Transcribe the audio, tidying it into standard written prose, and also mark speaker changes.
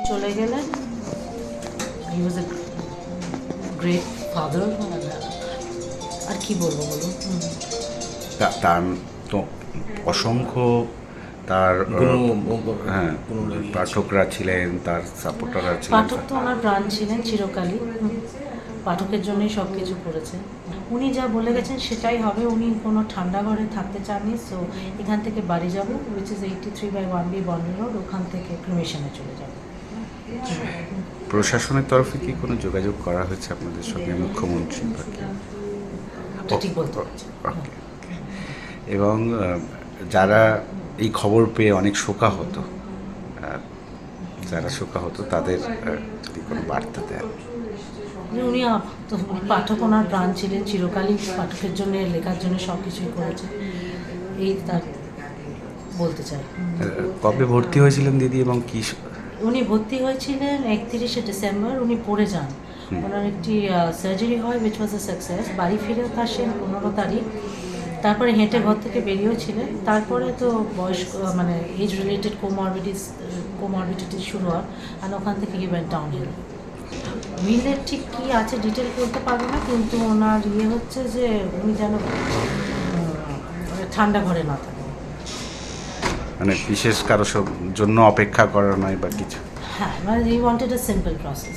Speaker 1: চলে গেলেন। হি ওয়াজ a great father. আর কি বলবো বলুন।
Speaker 2: তার তো অসংখ্য তার হ্যাঁ পাঠকরা ছিলেন, তার সাপোর্টাররা ছিলেন।
Speaker 1: পাঠক তো ওনার প্রাণ ছিলেন চিরকালই। পাঠকের জন্যই সব কিছু করেছে। উনি যা বলে গেছেন সেটাই হবে। উনি কোনো ঠান্ডা ঘরে থাকতে চাননি। সো এখান থেকে বাড়ি যাব, উইচ ইজ 83/1B বন্ডি রোড, ওখান থেকে ক্রিমেশনে চলে যাব।
Speaker 2: প্রশাসনের তরফে কি কোনো যোগাযোগ করা হয়েছে আপনাদের সঙ্গে, মুখ্যমন্ত্রী বা কি?
Speaker 1: ঠিক বলতে পারছি।
Speaker 2: এবং যারা এই খবর পেয়ে অনেক শোকাহত, যারা শোকাহত তাদের যদি কোনো বার্তা দেন।
Speaker 1: উনি তো পাঠক ওনার প্রাণ ছিলেন চিরকালই। পাঠকের জন্য, লেখার জন্য সব কিছুই করেছে, এই তার বলতে চাই।
Speaker 2: কবে ভর্তি হয়েছিলেন দিদি এবং কি?
Speaker 1: উনি ভর্তি হয়েছিলেন 31শে ডিসেম্বর। উনি পড়ে যান, ওনার একটি সার্জারি হয়, উইচ ওয়াজ এ সাকসেস। বাড়ি ফিরে আসেন 15 তারিখ। তারপরে হেঁটে ঘর থেকে বেরিয়েও ছিলেন। তারপরে তো বয়স্ক মানে এজ রিলেটেড কোমরবিডিটি শুরু হয়, আর ওখান থেকে হি ওয়েন্ট ডাউন হিল। উইলের ঠিক কী আছে ডিটেল বলতে পারবো না, কিন্তু ওনার হচ্ছে যে উনি যেন ঠান্ডা ঘরে না থাকে।
Speaker 2: মানে বিশেষ কারো জন্য অপেক্ষা করা নয় বা কিছু?
Speaker 1: হ্যাঁ, মানে he wanted a simple process.